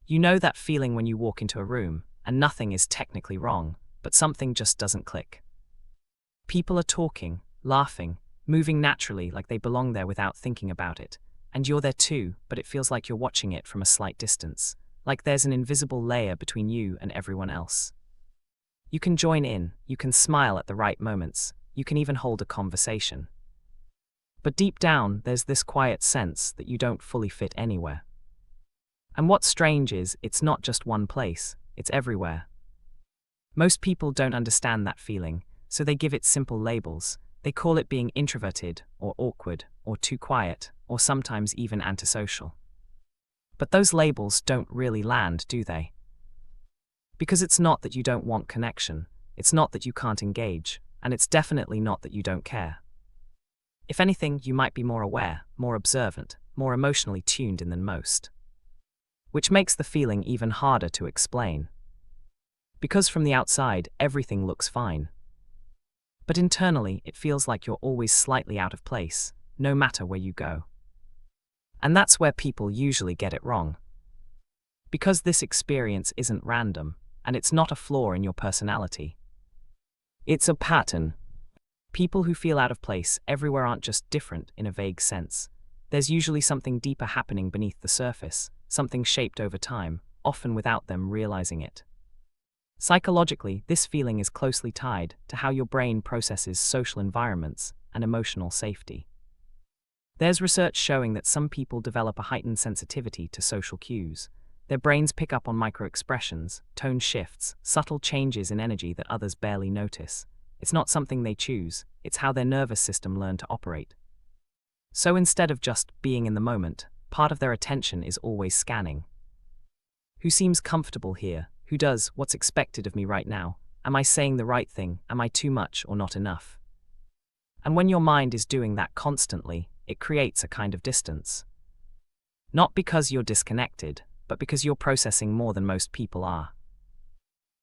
You know that feeling when you walk into a room and nothing is technically wrong, but something just doesn't click. People are talking, laughing, moving naturally like they belong there without thinking about it, and you're there too, but it feels like you're watching it from a slight distance, like there's an invisible layer between you and everyone else. You can join in, you can smile at the right moments, you can even hold a conversation. But deep down, there's this quiet sense that you don't fully fit anywhere. And what's strange is, it's not just one place, it's everywhere. Most people don't understand that feeling, so they give it simple labels. They call it being introverted, or awkward, or too quiet, or sometimes even antisocial. But those labels don't really land, do they? Because it's not that you don't want connection, it's not that you can't engage, and it's definitely not that you don't care. If anything, you might be more aware, more observant, more emotionally tuned in than most. Which makes the feeling even harder to explain. Because from the outside, everything looks fine. But internally, it feels like you're always slightly out of place, no matter where you go. And that's where people usually get it wrong. Because this experience isn't random, and it's not a flaw in your personality. It's a pattern. People who feel out of place everywhere aren't just different in a vague sense. There's usually something deeper happening beneath the surface, something shaped over time, often without them realizing it. Psychologically, this feeling is closely tied to how your brain processes social environments and emotional safety. There's research showing that some people develop a heightened sensitivity to social cues. Their brains pick up on microexpressions, tone shifts, subtle changes in energy that others barely notice. It's not something they choose, it's how their nervous system learned to operate. So instead of just being in the moment, part of their attention is always scanning. Who seems comfortable here? Who does what's expected of me right now? Am I saying the right thing? Am I too much or not enough? And when your mind is doing that constantly, it creates a kind of distance. Not because you're disconnected, but because you're processing more than most people are.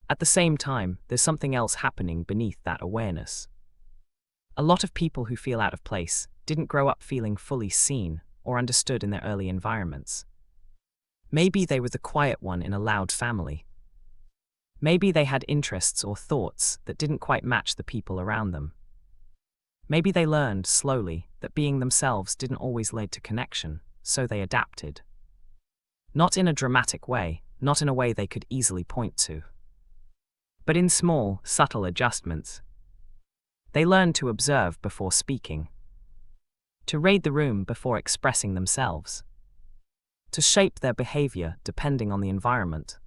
At the same time, there's something else happening beneath that awareness. A lot of people who feel out of place didn't grow up feeling fully seen or understood in their early environments. Maybe they were the quiet one in a loud family. Maybe they had interests or thoughts that didn't quite match the people around them. Maybe they learned slowly that being themselves didn't always lead to connection, so they adapted. Not in a dramatic way, not in a way they could easily point to. But in small, subtle adjustments. They learned to observe before speaking. To read the room before expressing themselves. To shape their behavior depending on the environment.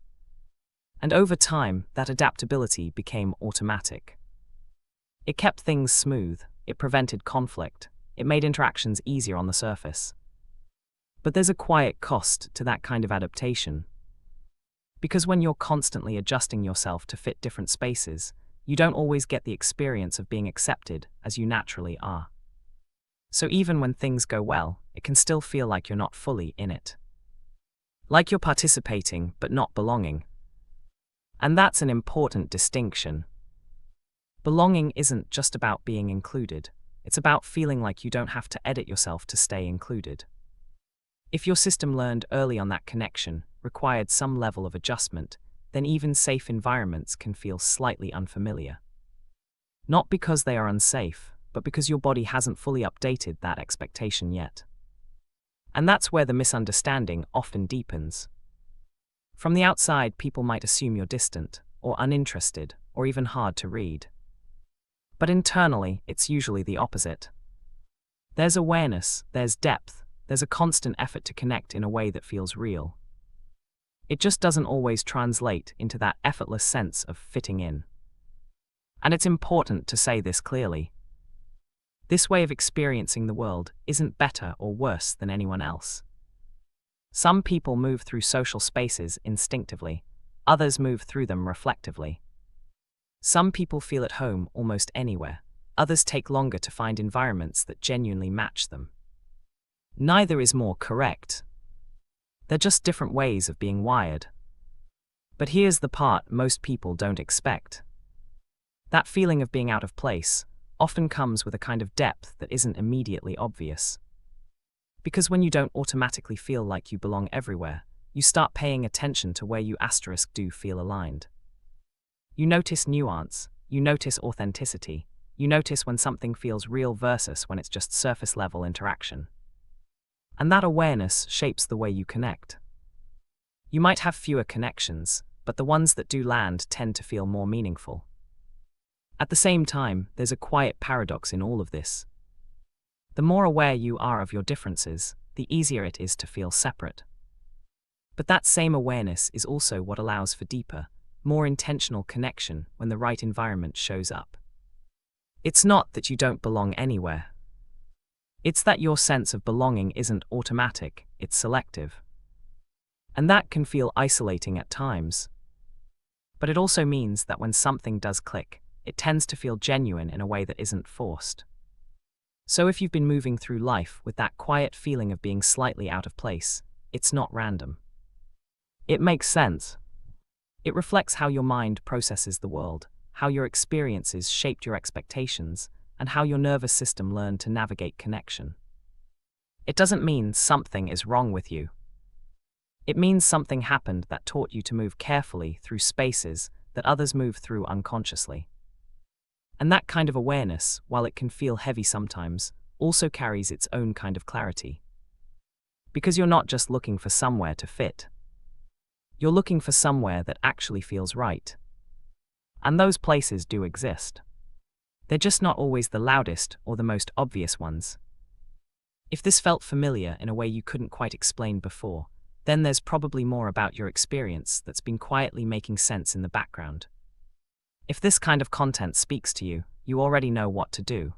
And over time, that adaptability became automatic. It kept things smooth, it prevented conflict, it made interactions easier on the surface. But there's a quiet cost to that kind of adaptation. Because when you're constantly adjusting yourself to fit different spaces, you don't always get the experience of being accepted as you naturally are. So even when things go well, it can still feel like you're not fully in it. Like you're participating but not belonging. And that's an important distinction. Belonging isn't just about being included, it's about feeling like you don't have to edit yourself to stay included. If your system learned early on that connection required some level of adjustment, then even safe environments can feel slightly unfamiliar. Not because they are unsafe, but because your body hasn't fully updated that expectation yet. And that's where the misunderstanding often deepens. From the outside, people might assume you're distant, or uninterested, or even hard to read. But internally, it's usually the opposite. There's awareness, there's depth, there's a constant effort to connect in a way that feels real. It just doesn't always translate into that effortless sense of fitting in. And it's important to say this clearly. This way of experiencing the world isn't better or worse than anyone else. Some people move through social spaces instinctively, others move through them reflectively. Some people feel at home almost anywhere, others take longer to find environments that genuinely match them. Neither is more correct. They're just different ways of being wired. But here's the part most people don't expect. That feeling of being out of place often comes with a kind of depth that isn't immediately obvious. Because when you don't automatically feel like you belong everywhere, you start paying attention to where you asterisk do feel aligned. You notice nuance, you notice authenticity, you notice when something feels real versus when it's just surface-level interaction. And that awareness shapes the way you connect. You might have fewer connections, but the ones that do land tend to feel more meaningful. At the same time, there's a quiet paradox in all of this. The more aware you are of your differences, the easier it is to feel separate. But that same awareness is also what allows for deeper, more intentional connection when the right environment shows up. It's not that you don't belong anywhere. It's that your sense of belonging isn't automatic, it's selective. And that can feel isolating at times. But it also means that when something does click, it tends to feel genuine in a way that isn't forced. So if you've been moving through life with that quiet feeling of being slightly out of place, it's not random. It makes sense. It reflects how your mind processes the world, how your experiences shaped your expectations, and how your nervous system learned to navigate connection. It doesn't mean something is wrong with you. It means something happened that taught you to move carefully through spaces that others move through unconsciously. And that kind of awareness, while it can feel heavy sometimes, also carries its own kind of clarity. Because you're not just looking for somewhere to fit. You're looking for somewhere that actually feels right. And those places do exist. They're just not always the loudest or the most obvious ones. If this felt familiar in a way you couldn't quite explain before, then there's probably more about your experience that's been quietly making sense in the background. If this kind of content speaks to you, you already know what to do.